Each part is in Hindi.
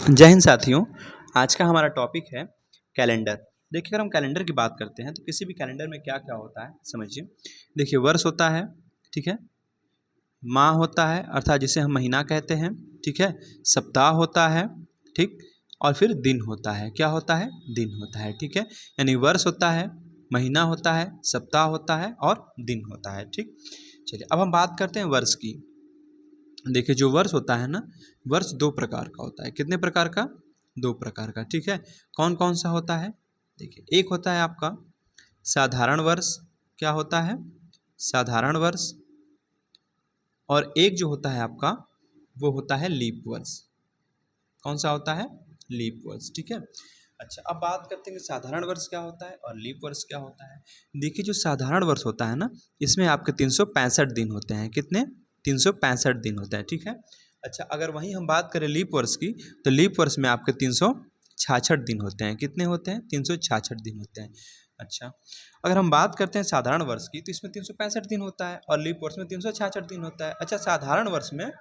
जय हिंद साथियों। आज का हमारा टॉपिक है कैलेंडर। देखिए, अगर हम कैलेंडर की बात करते हैं तो किसी भी कैलेंडर में क्या क्या होता है समझिए। देखिए, वर्ष होता है, ठीक है, माह होता है अर्थात जिसे हम महीना कहते हैं, ठीक है, सप्ताह होता है, ठीक, और फिर दिन होता है। क्या होता है? दिन होता है, ठीक है। यानी वर्ष होता है, महीना होता है, सप्ताह होता है और दिन होता है, ठीक। चलिए, अब हम बात करते हैं वर्ष की। देखिए, जो वर्ष होता है ना, वर्ष दो प्रकार का होता है। कितने प्रकार का? दो प्रकार का, ठीक है। कौन कौन सा होता है? देखिए, एक होता है आपका साधारण वर्ष। क्या होता है? साधारण वर्ष। और एक जो होता है आपका वो होता है लीप वर्ष। कौन सा होता है? लीप वर्ष, ठीक है। अच्छा, अब बात करते हैं कि साधारण वर्ष क्या होता है और लीप वर्ष क्या होता है। देखिए, जो साधारण वर्ष होता है ना, इसमें आपके 365 दिन होते हैं। कितने? 365 दिन होते हैं, ठीक है। अच्छा, अगर वहीं हम बात करें लीप वर्ष की, तो लीप वर्ष में आपके 366 दिन होते हैं। कितने होते हैं? 366 दिन होते हैं। अच्छा, अगर हम बात करते हैं साधारण वर्ष की, तो इसमें 365 दिन होता है और लीप वर्ष में 366 दिन होता है। अच्छा, साधारण वर्ष में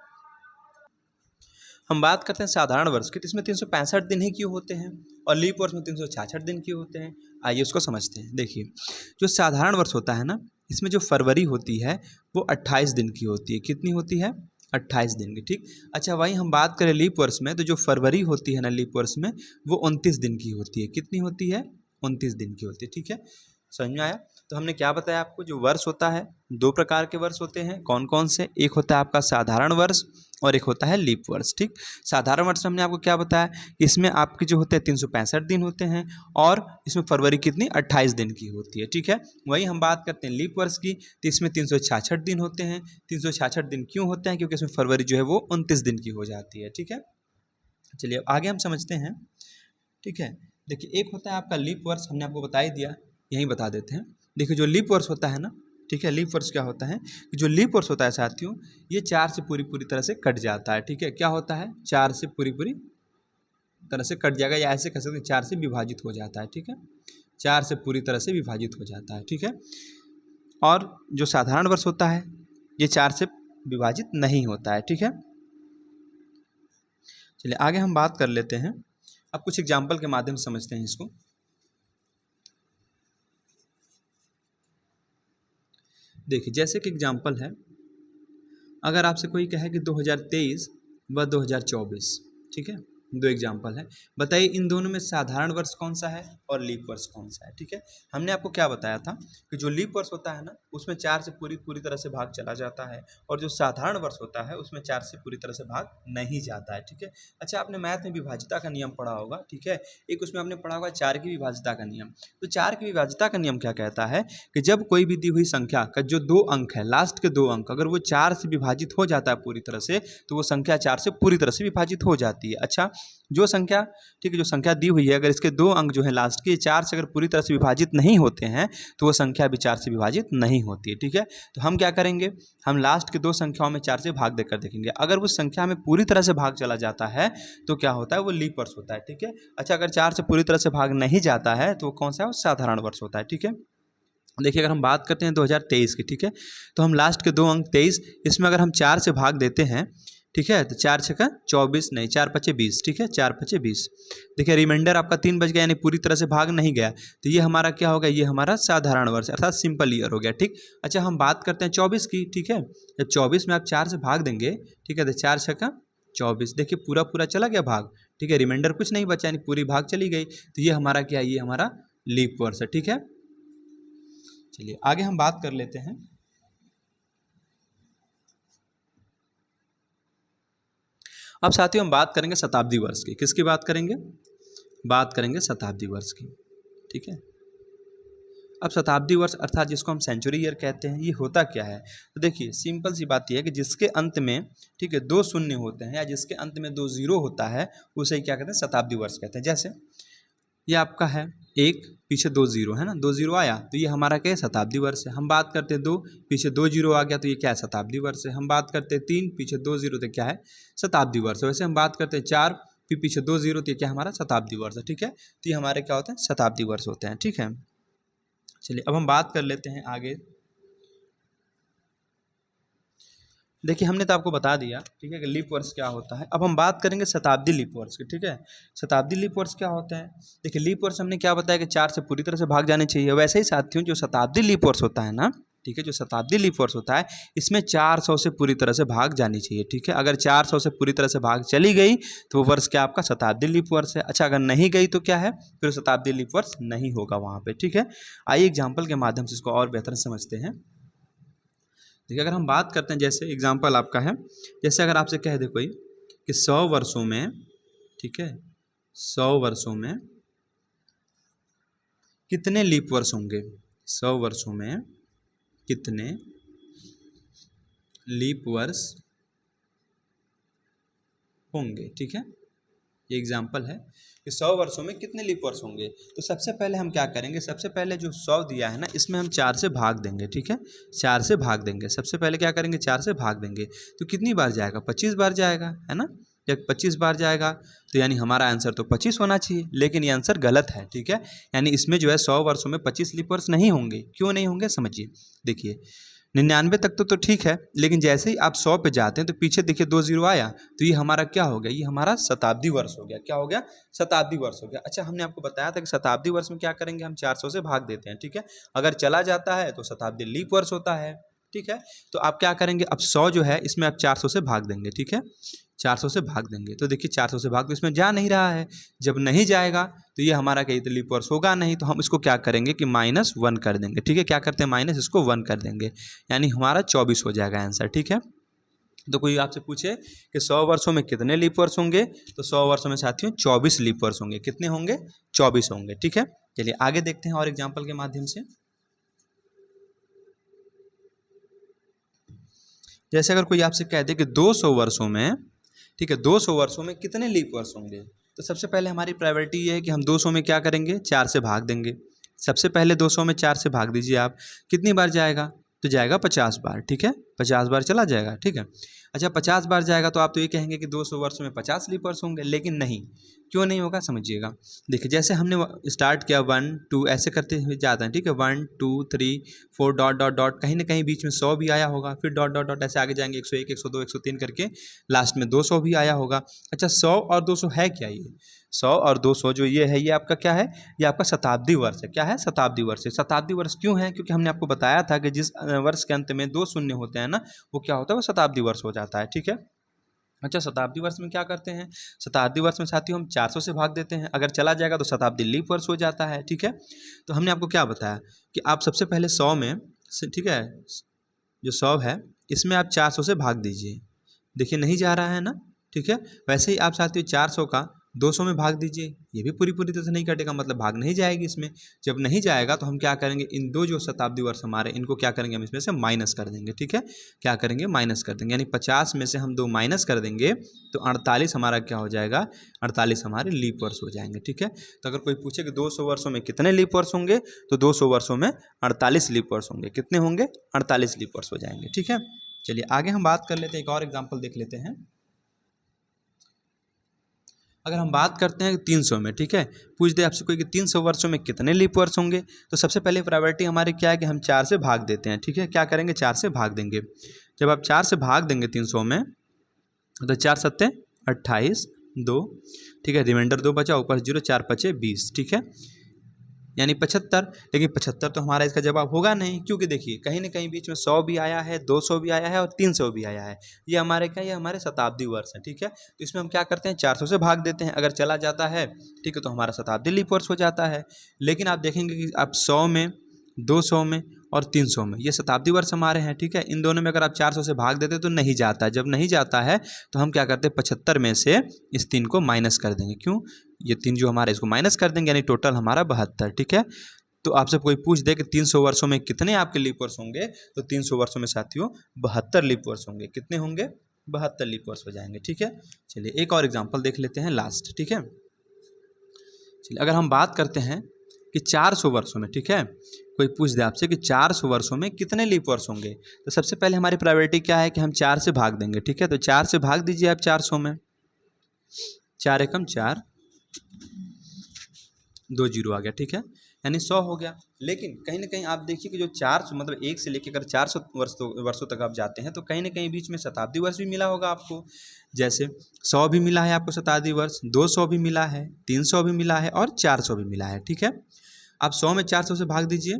हम बात करते हैं साधारण वर्ष की, तो इसमें 365 दिन ही क्यों होते हैं और लीप वर्ष में 366 दिन क्यों होते हैं? आइए उसको समझते हैं। देखिए, जो साधारण वर्ष होता है ना, इसमें जो फरवरी होती है वो 28 दिन की होती है। कितनी होती है? 28 दिन की, ठीक। अच्छा, वहीं हम बात करें लीप वर्ष में, तो जो फरवरी होती है ना लीप वर्ष में, वो 29 दिन की होती है। कितनी होती है? 29 दिन की होती है, ठीक है। समझ में आया? तो हमने क्या बताया आपको, जो वर्ष होता है, दो प्रकार के वर्ष होते हैं। कौन कौन से? एक होता है आपका साधारण वर्ष और एक होता है लीप वर्ष, ठीक। साधारण वर्ष हमने आपको क्या बताया, इसमें आपके जो होते हैं 365 दिन होते हैं और इसमें फरवरी कितनी? 28 दिन की होती है, ठीक है। वहीं हम बात करते हैं लीप वर्ष की, तो इसमें 366 दिन होते हैं। 366 दिन क्यों होते हैं? क्योंकि इसमें फरवरी जो है वो 29 दिन की हो जाती है, ठीक है। चलिए, अब आगे हम समझते हैं, ठीक है। देखिए, एक होता है आपका लीप वर्ष, हमने आपको बता ही दिया, यहीं बता देते हैं। देखिए, जो लीप वर्ष होता है ना, ठीक है, लीप वर्ष क्या होता है कि जो लीप वर्ष होता है साथियों, ये 4 से पूरी पूरी तरह से कट जाता है, ठीक है। क्या होता है? 4 से पूरी पूरी तरह से कट जाएगा, या ऐसे कह सकते हैं 4 से विभाजित हो जाता है, ठीक है। 4 से पूरी तरह से विभाजित हो जाता है, ठीक है। और जो साधारण वर्ष होता है ये 4 से विभाजित नहीं होता है, ठीक है। चलिए, आगे हम बात कर लेते हैं। अब कुछ एग्जाम्पल के माध्यम से समझते हैं इसको। देखिए, जैसे कि एग्जाम्पल है, अगर आपसे कोई कहे कि 2023 व 2024, ठीक है, दो एग्जाम्पल है, बताइए इन दोनों में साधारण वर्ष कौन सा है और लीप वर्ष कौन सा है, ठीक है। हमने आपको क्या बताया था कि जो लीप वर्ष होता है ना, उसमें 4 से पूरी पूरी तरह से भाग चला जाता है और जो साधारण वर्ष होता है उसमें 4 से पूरी तरह से भाग नहीं जाता है, ठीक है। अच्छा, आपने मैथ में विभाजिता का नियम पढ़ा होगा, ठीक है। एक उसमें आपने पढ़ा होगा 4 की विभाजिता का नियम। तो 4 की विभाजिता का नियम क्या कहता है कि जब कोई भी दी हुई संख्या का जो 2 अंक है, लास्ट के 2 अंक, अगर वो 4 से विभाजित हो जाता है पूरी तरह से, तो वो संख्या 4 से पूरी तरह से विभाजित हो जाती है। अच्छा, जो संख्या, ठीक है, जो संख्या दी हुई है, अगर इसके 2 अंक जो है लास्ट के 4 से अगर पूरी तरह से विभाजित नहीं होते हैं, तो वो संख्या भी 4 से विभाजित नहीं होती है, ठीक है। तो हम क्या करेंगे, हम लास्ट के 2 संख्याओं में 4 से भाग देकर देखेंगे। अगर उस संख्या में पूरी तरह से भाग चला जाता है तो क्या होता है, वो लीप वर्ष होता है, ठीक है। अच्छा, अगर 4 से पूरी तरह से भाग नहीं जाता है तो वो कौन सा है? वो साधारण वर्ष होता है, ठीक है। देखिए, अगर हम बात करते हैं 2023 की, ठीक है, तो हम लास्ट के 2 अंक 23, इसमें अगर हम 4 से भाग देते हैं, ठीक है, तो 4 छक्का 24, नहीं 4 पचे 20, ठीक है, 4 पचे 20। देखिए, रिमाइंडर आपका 3 बच गया, यानी पूरी तरह से भाग नहीं गया, तो ये हमारा क्या हो गया? ये हमारा साधारण वर्ष अर्थात सिंपल ईयर हो गया, ठीक। अच्छा, हम बात करते हैं 24 की, ठीक है। जब 24 में आप 4 से भाग देंगे, ठीक है, तो 4 छक्का 24, देखिए पूरा पूरा चला गया भाग, ठीक है, रिमाइंडर कुछ नहीं बचा, यानी पूरी भाग चली गई, तो ये हमारा क्या है? ये हमारा लीप वर्ष है, ठीक है। चलिए, आगे हम बात कर लेते हैं। अब साथियों, हम बात करेंगे शताब्दी वर्ष की। किसकी बात करेंगे? बात करेंगे शताब्दी वर्ष की, ठीक है। अब शताब्दी वर्ष अर्थात जिसको हम सेंचुरी ईयर कहते हैं, ये होता क्या है? तो देखिए, सिंपल सी बात यह है कि जिसके अंत में, ठीक है, 2 शून्य होते हैं या जिसके अंत में 2 जीरो होता है, उसे क्या कहते हैं? शताब्दी वर्ष कहते हैं। जैसे ये आपका है 1, पीछे 2 जीरो है ना, 2 जीरो आया तो ये हमारा क्या है? शताब्दी वर्ष है। हम बात करते हैं 2, पीछे 2 जीरो आ गया तो ये क्या है? शताब्दी वर्ष है। हम बात करते हैं 3, पीछे 2 जीरो तो क्या है? शताब्दी वर्ष है। वैसे हम बात करते हैं 4, फिर पीछे 2 जीरो तो ये क्या हमारा? शताब्दी वर्ष है, ठीक है। तो ये हमारे क्या होते हैं? शताब्दी वर्ष होते हैं, ठीक है। चलिए, अब हम बात कर लेते हैं आगे। देखिए हमने तो आपको बता दिया, ठीक है, कि लीप वर्ष क्या होता है। अब हम बात करेंगे शताब्दी लीप वर्ष की, ठीक है। शताब्दी लीप वर्ष क्या होता है? देखिए लीप वर्ष हमने क्या बताया कि 4 से पूरी तरह से भाग जाने चाहिए। वैसे ही साथियों जो शताब्दी लीप वर्ष होता है ना, ठीक है, जो शताब्दी लीप वर्ष होता है इसमें 400 से पूरी तरह से भाग जानी चाहिए, ठीक है। अगर 400 से पूरी तरह से भाग चली गई तो वो वर्ष क्या आपका शताब्दी लीप वर्ष है। अच्छा अगर नहीं गई तो क्या है, फिर शताब्दी लीप वर्ष नहीं होगा वहाँ पे, ठीक है। आइए एग्जाम्पल के माध्यम से इसको और बेहतर समझते हैं। देखिए अगर हम बात करते हैं, जैसे एग्जाम्पल आपका है, जैसे अगर आपसे कह दे कोई कि 100 वर्षों में, ठीक है, 100 वर्षों में कितने लीप वर्ष होंगे, 100 वर्षों में कितने लीप वर्ष होंगे, ठीक है। ये एग्जाम्पल है कि 100 वर्षों में कितने लीप वर्ष होंगे। तो सबसे पहले हम क्या करेंगे, सबसे पहले जो 100 दिया है ना इसमें हम 4 से भाग देंगे, ठीक है, 4 से भाग देंगे। सबसे पहले क्या करेंगे, 4 से भाग देंगे। तो कितनी बार जाएगा, 25 बार जाएगा, है ना। जब 25 बार जाएगा तो यानी हमारा आंसर तो 25 होना चाहिए, लेकिन ये आंसर गलत है, ठीक है। यानी इसमें जो है 100 वर्षों में 25 लीप वर्ष नहीं होंगे। क्यों नहीं होंगे समझिए। देखिए 99 तक तो ठीक है, लेकिन जैसे ही आप 100 पे जाते हैं तो पीछे देखिए 2 जीरो आया, तो ये हमारा क्या हो गया, ये हमारा शताब्दी वर्ष हो गया। क्या हो गया, शताब्दी वर्ष हो गया। अच्छा हमने आपको बताया था कि शताब्दी वर्ष में क्या करेंगे, हम 400 से भाग देते हैं, ठीक है। अगर चला जाता है तो शताब्दी लीप वर्ष होता है, ठीक है। तो आप क्या करेंगे, अब 100 जो है इसमें आप 400 से भाग देंगे, ठीक है, 400 से भाग देंगे। तो देखिए 400 से भाग तो इसमें जा नहीं रहा है, जब नहीं जाएगा तो ये हमारा कहीं तो लीप वर्ष होगा नहीं, तो हम इसको क्या करेंगे कि -1 कर देंगे, ठीक है। क्या करते हैं, माइनस इसको 1 कर देंगे, यानी हमारा 24 हो जाएगा आंसर, ठीक है। तो कोई आपसे पूछे कि 100 वर्षों में कितने लीप वर्ष होंगे, तो 100 वर्षों में साथियों 24 लीप वर्ष होंगे। कितने होंगे, 24 होंगे, ठीक है। चलिए आगे देखते हैं और एग्जाम्पल के माध्यम से। जैसे अगर कोई आपसे कह दे कि 200 वर्षों में, ठीक है, 200 वर्षों में कितने लीप वर्ष होंगे, तो सबसे पहले हमारी प्रायोरिटी ये है कि हम 200 में क्या करेंगे, 4 से भाग देंगे। सबसे पहले 200 में 4 से भाग दीजिए आप, कितनी बार जाएगा, तो जाएगा 50 बार, ठीक है, 50 बार चला जाएगा, ठीक है। अच्छा 50 बार जाएगा तो आप तो ये कहेंगे कि 200 वर्ष में 50 लीप वर्ष होंगे, लेकिन नहीं। क्यों नहीं होगा समझिएगा। देखिए जैसे हमने स्टार्ट किया 1 2 ऐसे करते हुए जाते हैं, ठीक है, 1 2 3 4 डॉट डॉट डॉट, कहीं ना कहीं बीच में 100 भी आया होगा, फिर डॉट डॉट डॉट ऐसे आगे जाएंगे 101 102 103 करके लास्ट में 200 भी आया होगा। अच्छा 100 और 200 है क्या, ये 100 और 200 जो ये है, ये आपका क्या है, ये आपका शताब्दी वर्ष है। क्या है, शताब्दी वर्ष है। शताब्दी वर्ष क्यों है, क्योंकि हमने आपको बताया था कि जिस वर्ष के अंत में 2 शून्य होते हैं ना, वो क्या होता है, वो शताब्दी वर्ष हो जाता है, ठीक है। अच्छा शताब्दी वर्ष में क्या करते हैं, शताब्दी वर्ष में साथियों हम 400 से भाग देते हैं। अगर चला जाएगा तो शताब्दी लीप वर्ष हो जाता है, ठीक है। तो हमने आपको क्या बताया कि आप सबसे पहले 100 में, ठीक है, जो 100 है इसमें आप 400 से भाग दीजिए। देखिए नहीं जा रहा है ना, ठीक है। वैसे ही आप साथियों 400 का 200 में भाग दीजिए, ये भी पूरी तरह से नहीं कटेगा, मतलब भाग नहीं जाएगी इसमें। जब नहीं जाएगा तो हम क्या करेंगे, इन दो जो शताब्दी वर्ष हमारे, इनको क्या करेंगे, हम इसमें से माइनस कर देंगे, ठीक है। क्या करेंगे, माइनस कर देंगे, यानी 50 में से हम 2 माइनस कर देंगे तो 48 हमारा क्या हो जाएगा, 48 हमारे लीप वर्ष हो जाएंगे, ठीक है। तो अगर कोई पूछे कि 200 वर्षों में कितने लीप वर्ष होंगे, तो 200 वर्षों में 48 लीप वर्ष होंगे। कितने होंगे, 48 लीप वर्ष हो जाएंगे, ठीक है। चलिए आगे हम बात कर लेते हैं, एक और एग्जाम्पल देख लेते हैं। अगर हम बात करते हैं 300 में, ठीक है, पूछ दे आपसे कोई कि 300 वर्षों में कितने लीप वर्ष होंगे, तो सबसे पहले प्रायोरिटी हमारी क्या है कि हम 4 से भाग देते हैं, ठीक है। क्या करेंगे, 4 से भाग देंगे। जब आप 4 से भाग देंगे 300 में, तो 4 सत्ते 28 2, ठीक है, रिमाइंडर 2 बचा, ऊपर 0, 4 पचे 20, ठीक है, यानी 75। लेकिन 75 तो हमारा इसका जवाब होगा नहीं, क्योंकि देखिए कहीं ना कहीं बीच में 100 भी आया है, 200 भी आया है और 300 भी आया है। ये हमारे क्या, ये हमारे शताब्दी वर्ष है, ठीक है। तो इसमें हम क्या करते हैं, 400 से भाग देते हैं। अगर चला जाता है, ठीक है, तो हमारा शताब्दी लीप वर्ष हो जाता है। लेकिन आप देखेंगे कि आप 100 में, 200 में और 300 में ये शताब्दी वर्ष हमारे हैं, ठीक है। इन दोनों में अगर आप 400 से भाग देते तो नहीं जाता है। जब नहीं जाता है तो हम क्या करते हैं, 75 में से इस 3 को माइनस कर देंगे। क्यों, ये 3 जो हमारे, इसको माइनस कर देंगे, यानी टोटल हमारा 72, ठीक है। तो आपसे कोई पूछ दे कि 300 वर्षों में कितने आपके लीप वर्ष होंगे, तो 300 वर्षों में साथियों 72 लीप वर्ष होंगे। कितने होंगे, 72 लीप वर्ष हो जाएंगे, ठीक है। चलिए एक और एग्जाम्पल देख लेते हैं लास्ट, ठीक है। चलिए अगर हम बात करते हैं कि 400 वर्षों में, ठीक है, कोई पूछ दे आपसे कि 400 वर्षों में कितने लीप वर्ष होंगे, तो सबसे पहले हमारी प्रायोरिटी क्या है कि हम 4 से भाग देंगे, ठीक है। तो 4 से भाग दीजिए आप 400 में, 4 एकम 4, 2 जीरो आ गया, ठीक है। यानी 100 हो गया। लेकिन कहीं ना कहीं आप देखिए कि जो 400 मतलब 1 से लेकर अगर 400 वर्षों तक आप जाते हैं तो कहीं ना कहीं बीच में शताब्दी वर्ष भी मिला होगा आपको। जैसे 100 भी मिला है आपको शताब्दी वर्ष, 200 भी मिला है, 300 भी मिला है और 400 भी मिला है। ठीक है, आप 100 में 400 से भाग दीजिए,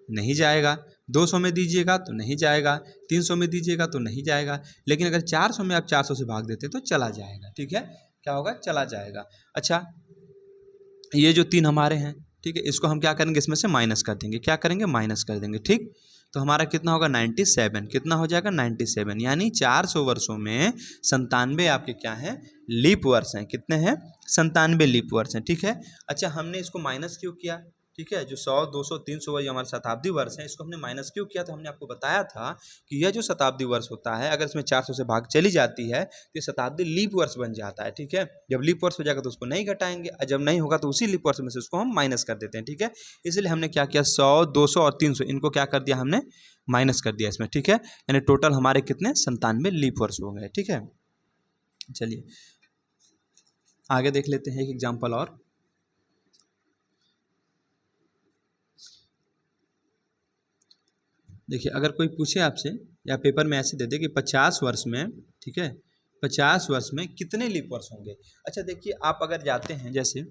नहीं जाएगा। 200 में दीजिएगा तो नहीं जाएगा, 300 में दीजिएगा तो नहीं जाएगा। लेकिन अगर 400 में आप 400 से भाग देते हैं तो चला जाएगा। ठीक है, क्या होगा, चला जाएगा। अच्छा, ये जो 3 हमारे हैं, ठीक है, इसको हम क्या करेंगे, इसमें से माइनस कर देंगे। क्या करेंगे, माइनस कर देंगे। ठीक, तो हमारा कितना होगा, 97। कितना हो जाएगा, 97। यानी 400 वर्षों में 97 आपके क्या हैं, लीप वर्ष हैं। कितने हैं, 97 लीप वर्ष हैं। ठीक है, अच्छा हमने इसको माइनस क्यों किया, ठीक है, जो 100, 200, 300 ये हमारे शताब्दी वर्ष हैं, इसको हमने माइनस क्यों किया, तो हमने आपको बताया था कि यह जो शताब्दी वर्ष होता है अगर इसमें 400 से भाग चली जाती है तो ये शताब्दी लीप वर्ष बन जाता है। ठीक है, जब लीप वर्ष हो जाएगा तो उसको नहीं घटाएंगे, और जब नहीं होगा तो उसी लीप वर्ष में से उसको हम माइनस कर देते हैं। ठीक है, इसलिए हमने क्या किया, 100, 200 और 300 इनको क्या कर दिया, हमने माइनस कर दिया इसमें। ठीक है, यानी टोटल हमारे कितने, 97 लीप वर्ष हो गए। ठीक है, चलिए आगे देख लेते हैं एक एग्जाम्पल और। देखिए, अगर कोई पूछे आपसे या पेपर में ऐसे दे दे कि 50 वर्ष में, ठीक है, 50 वर्ष में कितने लीप वर्ष होंगे। अच्छा देखिए, आप अगर जाते हैं जैसे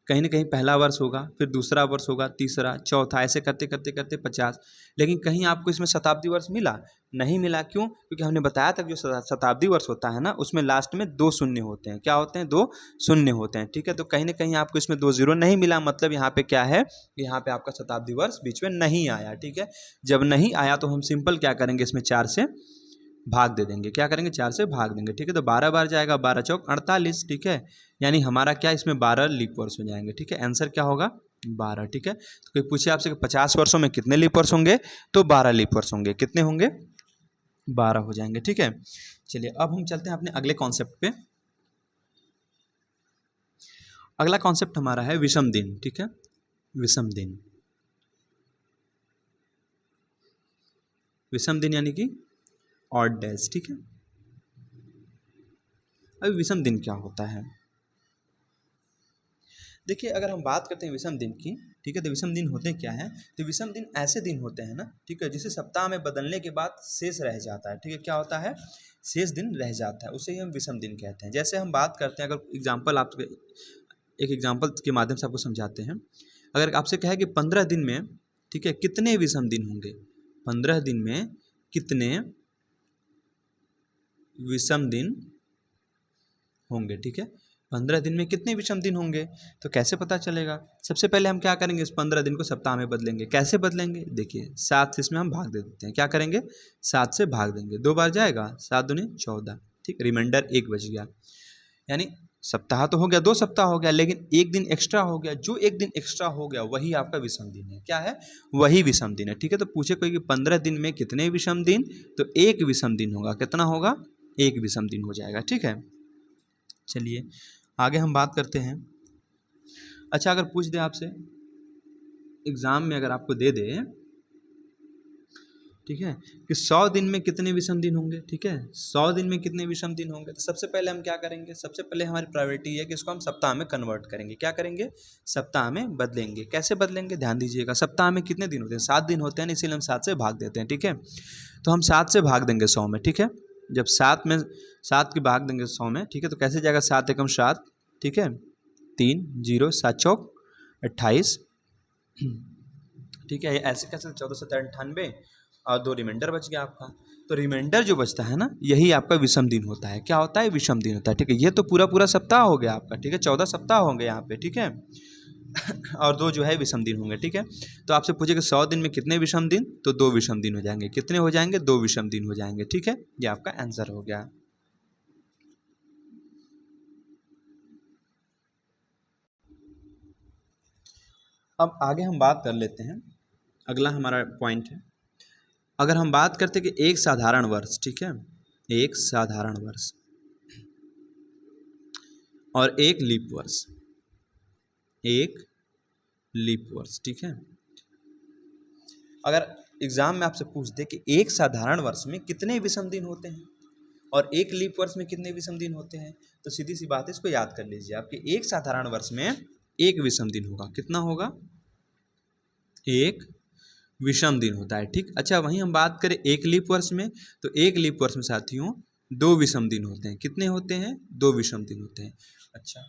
कहीं ना कहीं पहला वर्ष होगा, फिर दूसरा वर्ष होगा, तीसरा, चौथा, ऐसे करते करते करते 50। लेकिन कहीं आपको इसमें शताब्दी वर्ष मिला, नहीं मिला। क्यों, क्योंकि हमने बताया था कि जो शताब्दी वर्ष होता है ना उसमें लास्ट में 2 शून्य होते हैं। क्या होते हैं, 2 शून्य होते हैं। ठीक है, तो कहीं ना कहीं आपको इसमें 2 जीरो नहीं मिला, मतलब यहाँ पे क्या है, यहाँ पे आपका शताब्दी वर्ष बीच में नहीं आया। ठीक है, जब नहीं आया तो हम सिंपल क्या करेंगे, इसमें 4 से भाग दे देंगे। क्या करेंगे, 4 से भाग देंगे। ठीक है, तो 12 बार जाएगा, 12 चौक 48। ठीक है, यानी हमारा क्या, इसमें 12 लीप वर्ष हो जाएंगे। ठीक है, आंसर क्या होगा, 12। ठीक है, तो कोई पूछे आपसे कि 50 वर्षों में कितने लीप वर्ष होंगे, तो 12 लीप वर्ष होंगे। कितने होंगे, 12 हो जाएंगे। ठीक है, चलिए अब हम चलते हैं अपने अगले कॉन्सेप्ट पे। अगला कॉन्सेप्ट हमारा है विषम दिन। ठीक है, विषम दिन। विषम दिन यानी कि ऑड डेज। ठीक है, अभी विषम दिन क्या होता है, देखिए अगर हम बात करते हैं विषम दिन की, ठीक है, तो विषम दिन होते क्या हैं, तो विषम दिन ऐसे दिन होते हैं ना, ठीक है, जिसे सप्ताह में बदलने के बाद शेष रह जाता है। ठीक है, क्या होता है, शेष दिन रह जाता है, उसे ही हम विषम दिन कहते हैं। जैसे हम बात करते हैं, अगर एग्जाम्पल आप एक एग्जाम्पल के माध्यम से आपको समझाते हैं। अगर आपसे कहे कि 15 दिन में, ठीक है, कितने विषम दिन होंगे, 15 दिन में कितने विषम दिन होंगे। ठीक है, 15 दिन में कितने विषम दिन होंगे, तो कैसे पता चलेगा। सबसे पहले हम क्या करेंगे, इस 15 दिन को सप्ताह में बदलेंगे। कैसे बदलेंगे, देखिए 7 से इसमें हम भाग दे देते हैं। क्या करेंगे, 7 से भाग देंगे, 2 बार जाएगा, 7 दूनी 14। ठीक, रिमाइंडर 1 बच गया। यानी सप्ताह तो हो गया, 2 सप्ताह हो गया, लेकिन 1 दिन एक्स्ट्रा हो गया। जो 1 दिन एक्स्ट्रा हो गया वही आपका विषम दिन है। क्या है, वही विषम दिन है। ठीक है, तो पूछे कोई कि 15 दिन में कितने विषम दिन, तो 1 विषम दिन होगा। कितना होगा, 1 विषम दिन हो जाएगा। ठीक है, चलिए आगे हम बात करते हैं। अच्छा, अगर पूछ दे आपसे एग्जाम में, अगर आपको दे दे, ठीक है, कि 100 दिन में कितने विषम दिन होंगे, ठीक है, 100 दिन में कितने विषम दिन होंगे, तो सबसे पहले हम क्या करेंगे, सबसे पहले हमारी प्रायोरिटी है कि इसको हम सप्ताह में कन्वर्ट करेंगे। क्या करेंगे, सप्ताह में बदलेंगे। कैसे बदलेंगे, ध्यान दीजिएगा, सप्ताह में कितने दिन होते हैं, 7 दिन होते हैं, इसीलिए हम 7 से भाग देते हैं। ठीक है, तो हम 7 से भाग देंगे 100 में। ठीक है, जब 7 की भाग देंगे 100 में, ठीक है, तो कैसे जाएगा, 7 एकम 7, ठीक है, 3 0 7 चौक 28। ठीक है, ऐसे कैसे, 1498 और 2 रिमाइंडर बच गया आपका। तो रिमाइंडर जो बचता है ना, यही आपका विषम दिन होता है। क्या होता है, विषम दिन होता है। ठीक है, ये तो पूरा पूरा सप्ताह हो गया आपका। ठीक है, 14 सप्ताह होंगे यहाँ पे। ठीक है, और 2 जो है विषम दिन होंगे। ठीक है, तो आपसे पूछे कि 100 दिन में कितने विषम दिन, तो 2 विषम दिन हो जाएंगे। कितने हो जाएंगे, 2 विषम दिन हो जाएंगे। ठीक है, ये आपका आंसर हो गया। अब आगे हम बात कर लेते हैं, अगला हमारा पॉइंट है, अगर हम बात करते कि एक साधारण वर्ष, ठीक है, एक साधारण वर्ष और एक लीप वर्ष, एक लीप वर्ष। ठीक है, अगर एग्जाम में आपसे पूछ दे कि एक साधारण वर्ष में कितने विषम दिन होते हैं और एक लीप वर्ष में कितने विषम दिन होते हैं, तो सीधी सी बात है, इसको याद कर लीजिए आपके एक साधारण वर्ष में एक विषम दिन होगा। कितना होगा, एक विषम दिन होता है। ठीक, अच्छा वहीं हम बात करें एक लीप वर्ष में, तो एक लीप वर्ष में साथियों 2 विषम दिन होते हैं। कितने होते हैं? 2 विषम दिन होते हैं। अच्छा,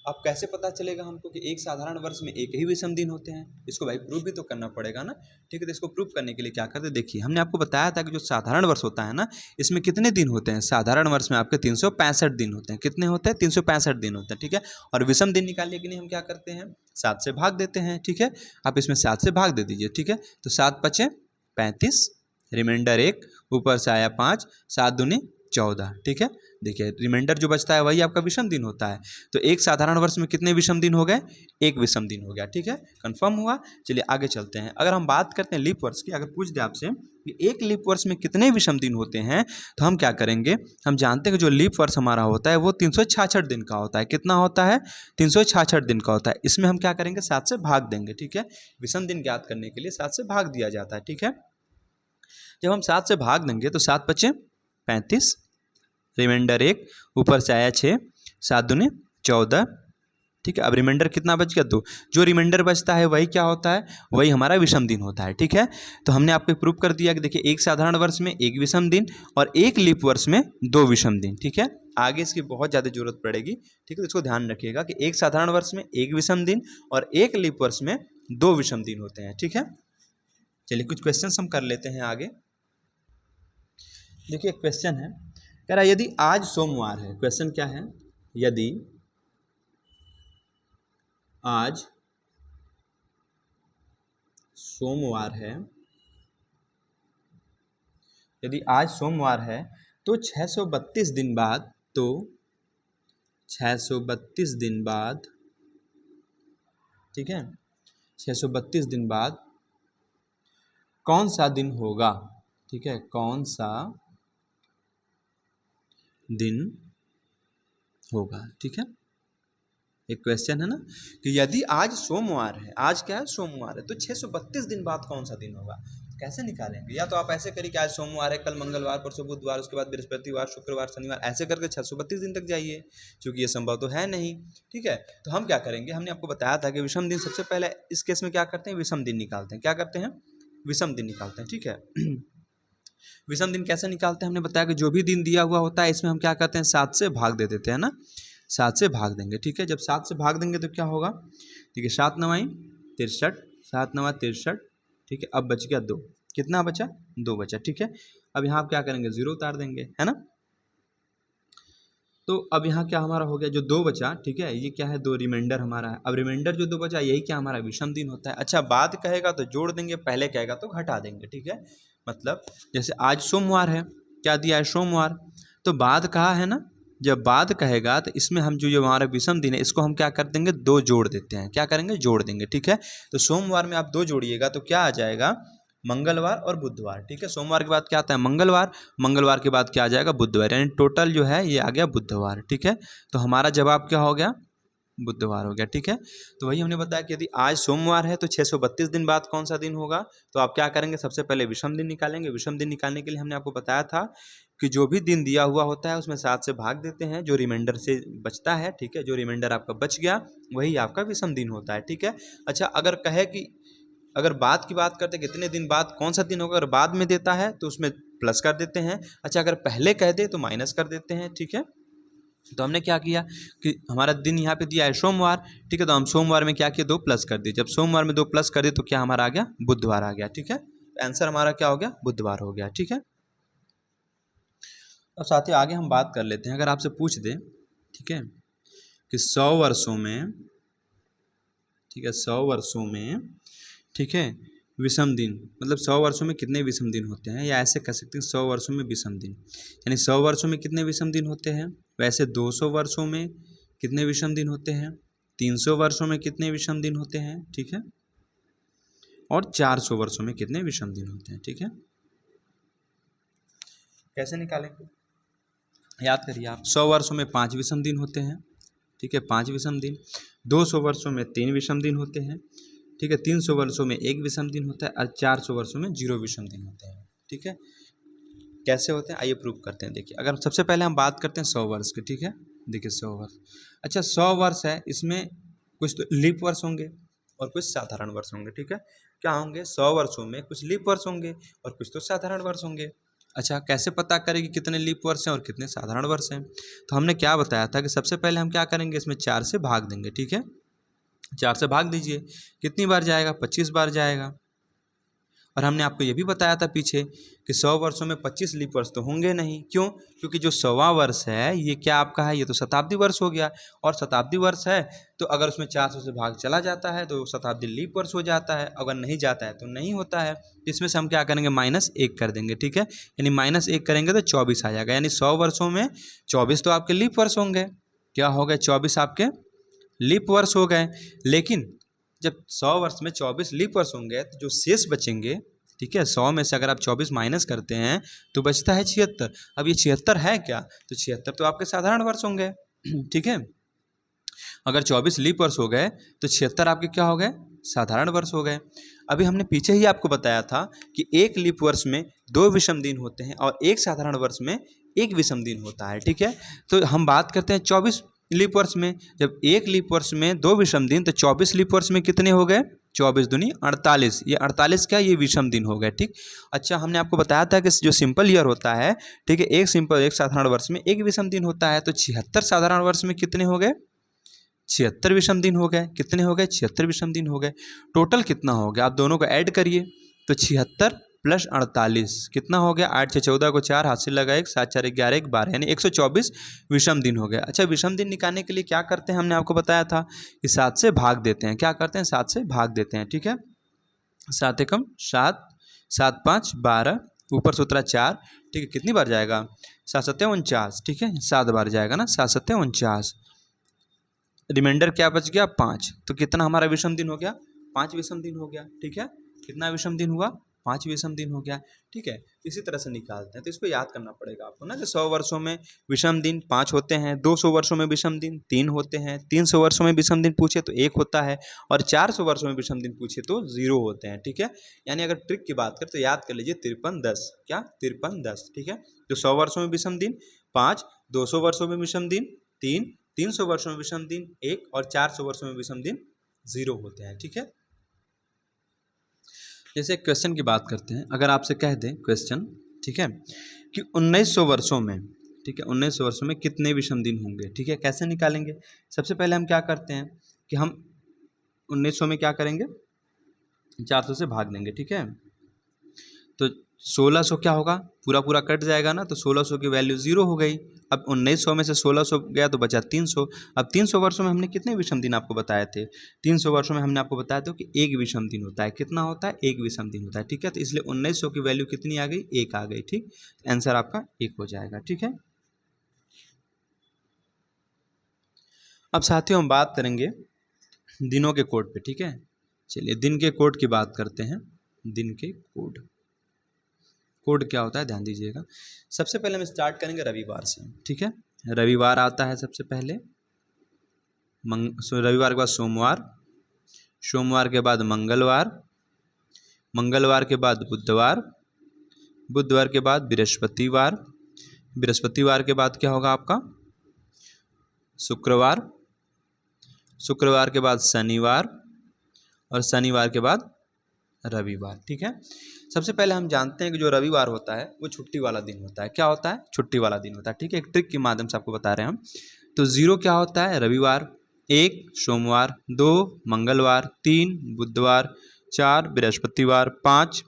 अब कैसे पता चलेगा हमको कि एक साधारण वर्ष में एक ही विषम दिन होते हैं? इसको भाई प्रूफ भी तो करना पड़ेगा ना। ठीक है, तो इसको प्रूफ करने के लिए क्या करते हैं, देखिए हमने आपको बताया था कि जो साधारण वर्ष होता है ना, इसमें कितने दिन होते हैं? साधारण वर्ष में आपके 365 दिन होते हैं। कितने होते हैं? 365 दिन होते हैं। ठीक है, और विषम दिन निकालने के लिए हम क्या करते हैं? 7 से भाग देते हैं। ठीक है, आप इसमें 7 से भाग दे दीजिए। ठीक है, तो 7 पचे 35, रिमाइंडर 1, ऊपर से आया 5, 7 दूनी 14। ठीक है, देखिए रिमाइंडर जो बचता है वही आपका विषम दिन होता है। तो एक साधारण वर्ष में कितने विषम दिन हो गए? एक विषम दिन हो गया। ठीक है, कंफर्म हुआ। चलिए आगे चलते हैं। अगर हम बात करते हैं लीप वर्ष की, अगर पूछ दे आपसे कि एक लीप वर्ष में कितने विषम दिन होते हैं, तो हम क्या करेंगे? हम जानते हैं कि जो लीप वर्ष हमारा होता है वो 366 दिन का होता है। कितना होता है? 366 दिन का होता है। इसमें हम क्या करेंगे? 7 से भाग देंगे। ठीक है, विषम दिन ज्ञात करने के लिए 7 से भाग दिया जाता है। ठीक है, जब हम 7 से भाग देंगे तो 7 पचे 35, रिमाइंडर 1, ऊपर से आया 6, 7 दूनी 14। ठीक है, अब रिमाइंडर कितना बच गया? 2। जो रिमाइंडर बचता है वही क्या होता है? वही हमारा विषम दिन होता है। ठीक है, तो हमने आपको प्रूफ कर दिया कि देखिए एक साधारण वर्ष में एक विषम दिन और एक लीप वर्ष में 2 विषम दिन। ठीक है, आगे इसकी बहुत ज़्यादा जरूरत पड़ेगी। ठीक है, तो इसको ध्यान रखिएगा कि एक साधारण वर्ष में एक विषम दिन और एक लीप वर्ष में 2 विषम दिन होते हैं। ठीक है, चलिए कुछ क्वेश्चन हम कर लेते हैं आगे। देखिए क्वेश्चन है, कह रहा यदि आज सोमवार है, क्वेश्चन क्या है? यदि आज सोमवार है, यदि आज सोमवार है तो 632 दिन बाद, तो 632 दिन बाद, ठीक है, 632 दिन बाद कौन सा दिन होगा? ठीक है, कौन सा दिन होगा? ठीक है, एक क्वेश्चन है ना कि यदि आज सोमवार है, आज क्या है? सोमवार है, तो 632 दिन बाद कौन सा दिन होगा? कैसे निकालेंगे? या तो आप ऐसे करिए कि आज सोमवार है, कल मंगलवार, परसों बुधवार, उसके बाद बृहस्पतिवार, शुक्रवार, शनिवार, ऐसे करके 632 दिन तक जाइए, क्योंकि ये संभव तो है नहीं। ठीक है, तो हम क्या करेंगे? हमने आपको बताया था कि विषम दिन सबसे पहले इस केस में क्या करते हैं? विषम दिन निकालते हैं। क्या करते हैं? विषम दिन निकालते हैं। ठीक है, विषम दिन कैसे निकालते हैं? हमने बताया कि जो भी दिन दिया हुआ होता है इसमें हम क्या करते हैं? 7 से भाग दे देते हैं ना, 7 से भाग देंगे। ठीक है, जब 7 से भाग देंगे तो क्या होगा? ठीक है, 7 9 63, 7 9 63। ठीक है, अब बच गया 2। कितना बचा? 2 बचा। ठीक है, अब यहाँ आप क्या करेंगे? 0 उतार देंगे, है ना। तो अब यहाँ क्या हमारा हो गया? जो 2 बचा, ठीक है, ये क्या है? 2 रिमाइंडर हमारा है। अब रिमाइंडर जो 2 बचा यही क्या हमारा विषम दिन होता है। अच्छा, बाद कहेगा तो जोड़ देंगे, पहले कहेगा तो घटा देंगे। ठीक है, मतलब जैसे आज सोमवार है, क्या दिया है? सोमवार, तो बाद कहा है ना, जब बाद कहेगा तो इसमें हम जो हमारा विषम दिन है इसको हम क्या कर देंगे? 2 जोड़ देते हैं। क्या करेंगे? जोड़ देंगे। ठीक है, तो सोमवार में आप 2 जोड़िएगा तो क्या आ जाएगा? मंगलवार और बुधवार। ठीक है, सोमवार के बाद क्या आता है? मंगलवार, मंगलवार के बाद क्या आ जाएगा? बुधवार, यानी टोटल जो है ये आ गया बुधवार। ठीक है, तो हमारा जवाब क्या हो गया? बुधवार हो गया। ठीक है, तो वही हमने बताया कि यदि आज सोमवार है तो 632 दिन बाद कौन सा दिन होगा? तो आप क्या करेंगे? सबसे पहले विषम दिन निकालेंगे। विषम दिन निकालने के लिए हमने आपको बताया था कि जो भी दिन दिया हुआ होता है उसमें 7 से भाग देते हैं, जो रिमाइंडर से बचता है, ठीक है, जो रिमाइंडर आपका बच गया वही आपका विषम दिन होता है। ठीक है, अच्छा अगर कहे कि अगर बाद की बात करते हैं कितने दिन बाद कौन सा दिन होगा, अगर बाद में देता है तो उसमें प्लस कर देते हैं। अच्छा, अगर पहले कह दे तो माइनस कर देते हैं। ठीक है, तो हमने क्या किया कि हमारा दिन यहाँ पे दिया है सोमवार, ठीक है, तो हम सोमवार में क्या किया? 2 प्लस कर दिए। जब सोमवार में 2 प्लस कर दिए तो क्या हमारा आ गया? बुधवार आ गया। ठीक है, आंसर हमारा क्या हो गया? बुधवार हो गया। ठीक है, अब साथियों आगे हम बात कर लेते हैं। अगर आपसे पूछ दे, ठीक है, कि 100 वर्षों में, ठीक है, 100 वर्षों में, ठीक है, विषम दिन, मतलब 100 वर्षों में कितने विषम दिन होते हैं, या ऐसे कह सकते हैं 100 वर्षों में विषम दिन, यानी 100 वर्षों में कितने विषम दिन होते हैं। वैसे 200 वर्षों में कितने विषम दिन होते हैं, 300 वर्षों में कितने विषम दिन होते हैं, ठीक है, और 400 वर्षों में कितने विषम दिन होते हैं। ठीक है, कैसे निकालेंगे? याद करिए आप, 100 वर्षों में 5 विषम दिन होते हैं, ठीक है, 5 विषम दिन। 200 वर्षों में 3 विषम दिन होते हैं, ठीक है, 300 वर्षों में 1 विषम दिन होता है, और 400 वर्षों में 0 विषम दिन होते हैं। ठीक है, कैसे होते हैं आइए प्रूव करते हैं। देखिए, अगर सबसे पहले हम बात करते हैं 100 वर्ष की, ठीक है, देखिए 100 वर्ष, अच्छा 100 वर्ष है, इसमें कुछ तो लीप वर्ष होंगे, और कुछ साधारण वर्ष होंगे। ठीक है, क्या होंगे? 100 वर्षों में कुछ लीप वर्ष होंगे और कुछ तो साधारण वर्ष होंगे। अच्छा, कैसे पता करें कि कितने लीप वर्ष हैं और कितने साधारण वर्ष हैं? तो हमने क्या बताया था कि सबसे पहले हम क्या करेंगे, इसमें 4 से भाग देंगे। ठीक है, 4 से भाग दीजिए, कितनी बार जाएगा? 25 बार जाएगा। और हमने आपको ये भी बताया था पीछे कि 100 वर्षों में 25 लीप वर्ष तो होंगे नहीं। क्यों? क्योंकि जो 100वां वर्ष है ये क्या आपका है? ये तो शताब्दी वर्ष हो गया, और शताब्दी वर्ष है तो अगर उसमें 400 से भाग चला जाता है तो शताब्दी लीप वर्ष हो जाता है, अगर नहीं जाता है तो नहीं होता है। इसमें से हम क्या करेंगे? -1 कर देंगे। ठीक है, यानी -1 करेंगे तो 24 आ जाएगा, यानी 100 वर्षों में 24 तो आपके लीप वर्ष होंगे। क्या हो गए? 24 आपके लीप वर्ष हो गए। लेकिन जब 100 वर्ष में 24 लीप वर्ष होंगे तो जो शेष बचेंगे, ठीक है, 100 में से अगर आप 24 माइनस करते हैं तो बचता है 76। अब ये 76 है क्या? तो 76 तो आपके साधारण वर्ष होंगे। ठीक है, अगर 24 लीप वर्ष हो गए तो 76 आपके क्या हो गए? साधारण वर्ष हो गए। अभी हमने पीछे ही आपको बताया था कि एक लीप वर्ष में 2 विषम दिन होते हैं और एक साधारण वर्ष में 1 विषम दिन होता है। ठीक है, तो हम बात करते हैं 24 लीप वर्ष में। जब एक लीप वर्ष में 2 विषम दिन, तो 24 लीप वर्ष में कितने हो गए? 24 दूनी 48। ये 48 क्या? ये विषम दिन हो गए। ठीक, अच्छा, हमने आपको बताया था कि जो सिंपल ईयर होता है, ठीक है, एक साधारण वर्ष में 1 विषम दिन होता है, तो 76 साधारण वर्ष में कितने हो गए? 76 विषम दिन हो गए। कितने हो गए? 76 विषम दिन हो गए। टोटल कितना हो गया? आप दोनों को ऐड करिए तो 76 प्लस 48 कितना हो गया? 8 6 14 को 4, हाथ से लगा 1, 7 4 11 1 12, यानी 124 विषम दिन हो गया। अच्छा, विषम दिन निकालने के लिए क्या करते हैं? हमने आपको बताया था कि 7 से भाग देते हैं। क्या करते हैं? 7 से भाग देते हैं। ठीक है, 7 एकम 7, 7 5 12, ऊपर सूत्रा 4। ठीक है, कितनी बार जाएगा? 7 7 49। ठीक है, 7 बार जाएगा ना, 7 7 49। रिमाइंडर क्या बच गया? 5। तो कितना हमारा विषम दिन हो गया? 5 विषम दिन हो गया। ठीक है, कितना विषम दिन हुआ? 5 विषम दिन हो गया। ठीक है, इसी तरह से निकालते हैं। तो इसको याद करना पड़ेगा आपको ना कि 100 वर्षों में विषम दिन 5 होते हैं, 200 वर्षों में विषम दिन 3 होते हैं, 300 वर्षों में विषम दिन पूछे तो 1 होता है, और 400 वर्षों में विषम दिन पूछे तो 0 होते हैं। ठीक है, यानी अगर ट्रिक की बात करें तो याद कर लीजिए 53 10। क्या? 53 10। ठीक है, तो 100 वर्षों में विषम दिन 5, 200 वर्षों में विषम दिन 3, 300 वर्षों में विषम दिन 1, और 400 वर्षों में विषम दिन 0 होते हैं। ठीक है, जैसे क्वेश्चन की बात करते हैं, अगर आपसे कह दें क्वेश्चन, ठीक है, कि 1900 वर्षों में, ठीक है, 1900 वर्षों में कितने विषम दिन होंगे? ठीक है, कैसे निकालेंगे? सबसे पहले हम क्या करते हैं कि हम 1900 में क्या करेंगे? 400 से भाग देंगे। ठीक है, तो 1600 क्या होगा? पूरा पूरा कट जाएगा ना, तो 1600 की वैल्यू 0 हो गई। अब 1900 में से 1600 गया तो बचा 300। अब 300 वर्षों में हमने कितने विषम दिन आपको बताए थे? 300 वर्षों में हमने आपको बताया था कि 1 विषम दिन होता है। कितना होता है? 1 विषम दिन होता है। ठीक है, तो इसलिए 1900 की वैल्यू कितनी आ गई? 1 आ गई। ठीक, आंसर आपका 1 हो जाएगा। ठीक है, अब साथियों हम बात करेंगे दिनों के कोड पे। ठीक है, चलिए दिन के कोड की बात करते हैं। दिन के कोड, कोड क्या होता है ध्यान दीजिएगा। सबसे पहले हम स्टार्ट करेंगे रविवार से। ठीक है, रविवार आता है सबसे पहले, रविवार के बाद सोमवार, सोमवार के बाद मंगलवार, मंगलवार के बाद बुधवार, बुधवार के बाद बृहस्पतिवार, बृहस्पतिवार के बाद क्या होगा आपका? शुक्रवार, शुक्रवार के बाद शनिवार, और शनिवार के बाद रविवार। ठीक है, सबसे पहले हम जानते हैं कि जो रविवार होता है वो छुट्टी वाला दिन होता है। क्या होता है? छुट्टी वाला दिन होता है। ठीक है, एक ट्रिक के माध्यम से आपको बता रहे हैं हम। तो 0 क्या होता है? रविवार, 1 सोमवार, 2 मंगलवार, 3 बुधवार, 4 बृहस्पतिवार, 5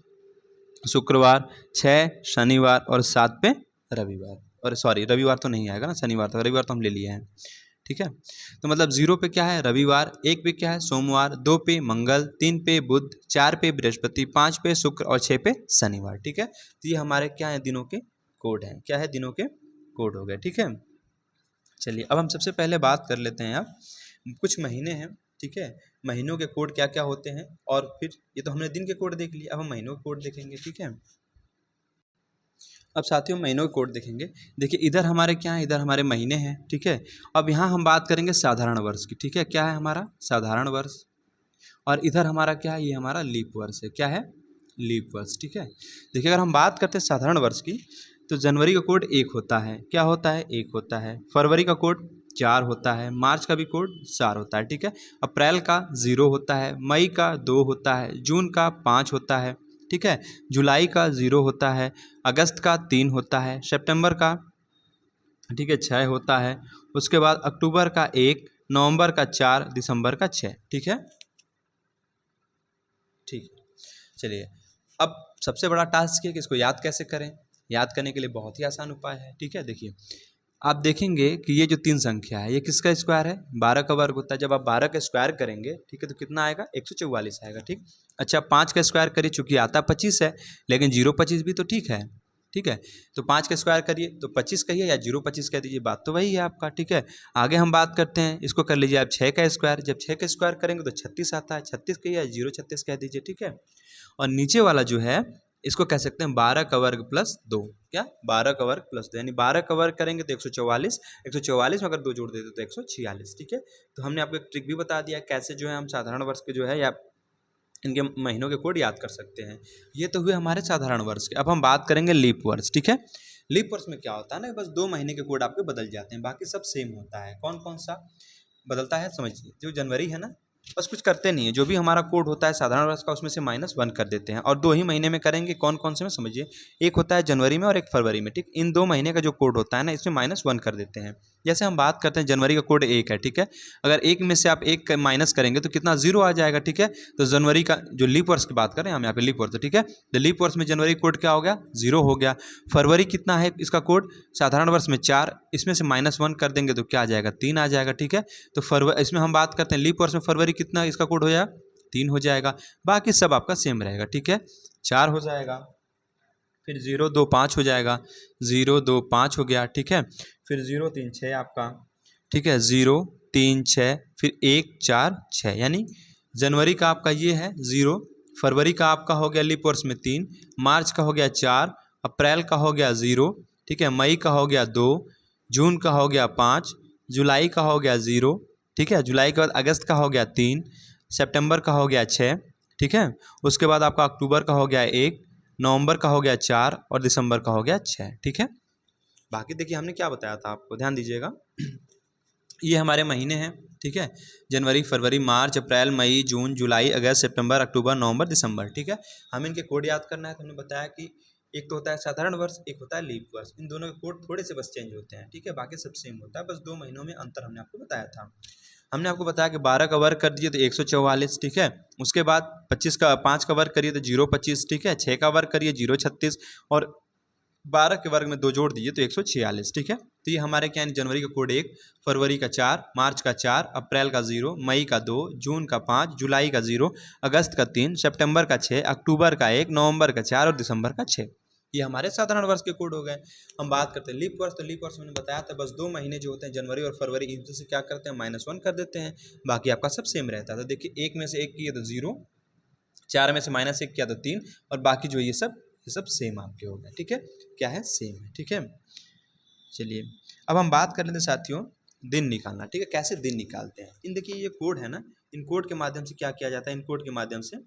शुक्रवार, 6 शनिवार, और 7 पे रविवार। और सॉरी, रविवार तो नहीं आएगा ना, शनिवार, तो रविवार तो हम ले लिए हैं। ठीक है, तो मतलब 0 पे क्या है? रविवार, 1 पे क्या है? सोमवार, 2 पे मंगल, 3 पे बुध, 4 पे बृहस्पति, 5 पे शुक्र, और 6 पे शनिवार। ठीक है, तो ये हमारे क्या है? दिनों के कोड हैं। क्या है? दिनों के कोड हो गए। ठीक है, चलिए अब हम सबसे पहले बात कर लेते हैं। अब कुछ महीने हैं। ठीक है, महीनों के कोड क्या क्या होते हैं, और फिर ये तो हमने दिन के कोड देख लिए, अब हम महीनों के कोड देखेंगे। ठीक है, अब साथियों महीनों के कोड देखेंगे। देखिए इधर हमारे क्या है? इधर हमारे महीने हैं। ठीक है, अब यहाँ हम बात करेंगे साधारण वर्ष की। ठीक है, क्या है हमारा? साधारण वर्ष। और इधर हमारा क्या है? ये हमारा लीप वर्ष है। क्या है? लीप वर्ष। ठीक है, देखिए अगर हम बात करते हैं साधारण वर्ष की, तो जनवरी का कोड 1 होता है। क्या होता है? 1 होता है। फरवरी का कोड 4 होता है, मार्च का भी कोड 4 होता है, ठीक है। अप्रैल का 0 होता है, मई का 2 होता है, जून का 5 होता है, ठीक है, जुलाई का 0 होता है, अगस्त का 3 होता है, सितंबर का, ठीक है, 6 होता है, उसके बाद अक्टूबर का 1, नवंबर का 4, दिसंबर का 6, ठीक है। ठीक है, चलिए अब सबसे बड़ा टास्क है कि इसको याद कैसे करें। याद करने के लिए बहुत ही आसान उपाय है, ठीक है। देखिए आप देखेंगे कि ये जो 3 संख्या है ये किसका स्क्वायर है, 12 का वर्ग होता है। जब आप 12 का स्क्वायर करेंगे, ठीक है, तो कितना आएगा, 144 आएगा, ठीक। अच्छा 5 का स्क्वायर करिए, चूंकि आता 25 है, लेकिन 025 भी तो ठीक है, ठीक है। तो 5 का स्क्वायर करिए तो 25 कहिए या 025 कह दीजिए, बात तो वही है आपका, ठीक है। आगे हम बात करते हैं, इसको कर लीजिए आप 6 का स्क्वायर। जब 6 का स्क्वायर करेंगे तो 36 आता है, 36 कहिए या 036 कह दीजिए, ठीक है। और नीचे वाला जो है इसको कह सकते हैं 12 का वर्ग प्लस 2, क्या 12 का वर्ग प्लस 2, यानी 12 का वर्ग करेंगे तो 144, 144 में अगर 2 जोड़ देते तो 146, ठीक है। तो हमने आपको एक ट्रिक भी बता दिया कैसे जो है हम साधारण वर्ष के जो है या इनके महीनों के कोड याद कर सकते हैं। ये तो हुए हमारे साधारण वर्ष के। अब हम बात करेंगे लीप वर्ष, ठीक है। लीप वर्ष में क्या होता है ना, बस 2 महीने के कोड आपके बदल जाते हैं, बाकी सब सेम होता है। कौन कौन सा बदलता है समझिए, जो जनवरी है ना, बस कुछ करते नहीं है, जो भी हमारा कोड होता है साधारण वर्ष का उसमें से -1 कर देते हैं, और 2 ही महीने में करेंगे। कौन कौन से में समझिए, एक होता है जनवरी में और एक फरवरी में, ठीक। इन 2 महीने का जो कोड होता है ना इसमें -1 कर देते हैं। जैसे हम बात करते हैं जनवरी का कोड 1 है, ठीक है। अगर 1 में से आप 1 माइनस करेंगे तो कितना 0 आ जाएगा, ठीक है। तो जनवरी का जो लीप वर्ष की बात करें हम यहाँ पे लीप वर्ष, ठीक है। तो लीप वर्ष में जनवरी कोड क्या हो गया, 0 हो गया। फरवरी कितना है इसका कोड, साधारण वर्ष में 4, इसमें से -1 कर देंगे तो क्या आ जाएगा, 3 आ जाएगा, ठीक है। तो फरवरी, इसमें हम बात करते हैं लीप वर्ष में फरवरी कितना इसका कोड हो जाएगा, 3 हो जाएगा। बाकी सब आपका सेम रहेगा, ठीक है। 4 हो जाएगा, फिर 0 2 5 हो जाएगा, 0 2 5 हो गया, ठीक है। फिर 0 3 6 आपका, ठीक है, 0 3 6, फिर 1 4 6, यानी जनवरी का आपका ये है 0, फरवरी का आपका हो गया लीप वर्ष में 3, मार्च का हो गया 4, अप्रैल का हो गया 0, ठीक है, मई का हो गया 2, जून का हो गया 5, जुलाई का हो गया 0, ठीक है, जुलाई के बाद अगस्त का हो गया 3, सितंबर का हो गया 6, ठीक है। उसके बाद आपका अक्टूबर का हो गया 1, नवंबर का हो गया 4 और दिसंबर का हो गया 6, ठीक है। बाकी देखिए हमने क्या बताया था आपको, ध्यान दीजिएगा। ये हमारे महीने हैं, ठीक है, जनवरी फरवरी मार्च अप्रैल मई जून जुलाई अगस्त सितंबर अक्टूबर नवंबर दिसंबर, ठीक है। हमें इनके कोड याद करना है, तो हमने बताया कि एक तो होता है साधारण वर्ष, एक होता है लीप वर्ष। इन दोनों के कोड थोड़े से बस चेंज होते हैं, ठीक है, बाकी सब सेम होता है, बस 2 महीनों में अंतर हमने आपको बताया था। हमने आपको बताया कि 12 का वर्ग कर दिए तो 144, ठीक है। उसके बाद 5 का वर्ग करिए तो 025, ठीक है। 6 का वर्ग करिए 036, और 12 के वर्ग में 2 जोड़ दीजिए तो 146, ठीक है। तो ये हमारे क्या है, जनवरी का कोड 1, फरवरी का 4, मार्च का 4, अप्रैल का 0, मई का 2, जून का 5, जुलाई का 0, अगस्त का 3, सितंबर का 6, अक्टूबर का 1, नवंबर का 4 और दिसंबर का 6। ये हमारे साधारण वर्ष के कोड हो गए। हम बात करते हैं लीप वर्ष, तो लीप वर्ष मैंने बताया था बस 2 महीने जो होते हैं जनवरी और फरवरी, इनसे से क्या करते हैं, -1 कर देते हैं, बाकी आपका सब सेम रहता है। तो देखिए 1 में से 1 किया तो 0, 4 में से -1 किया तो 3, और बाकी जो ये सब सेम आपके हो गए, ठीक है, क्या है, सेम है, ठीक है। चलिए अब हम बात कर लेते हैं साथियों दिन निकालना, ठीक है, कैसे दिन निकालते हैं। इन देखिए ये कोड है ना, इन कोड के माध्यम से क्या किया जाता है, इन कोड के माध्यम से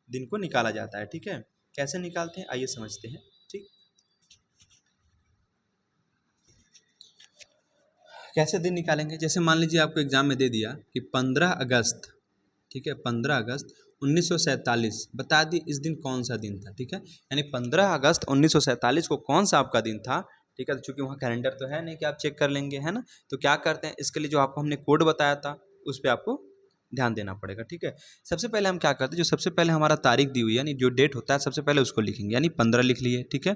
दिन को निकाला जाता है, ठीक है। कैसे निकालते हैं आइए समझते हैं, ठीक। कैसे दिन निकालेंगे, जैसे मान लीजिए आपको एग्जाम में दे दिया कि 15 अगस्त, ठीक है, 15 अगस्त 1947, बता दी इस दिन कौन सा दिन था, ठीक है। यानी 15 अगस्त 1947 को कौन सा आपका दिन था, ठीक है। तो चूंकि वहाँ कैलेंडर तो है नहीं कि आप चेक कर लेंगे, है ना। तो क्या करते हैं, इसके लिए जो आपको हमने कोड बताया था उस पर आपको ध्यान देना पड़ेगा, ठीक है। सबसे पहले हम क्या करते हैं, जो सबसे पहले हमारा तारीख दी हुई है, यानी जो डेट होता है सबसे पहले उसको लिखेंगे, यानी 15 लिख लिए, ठीक है।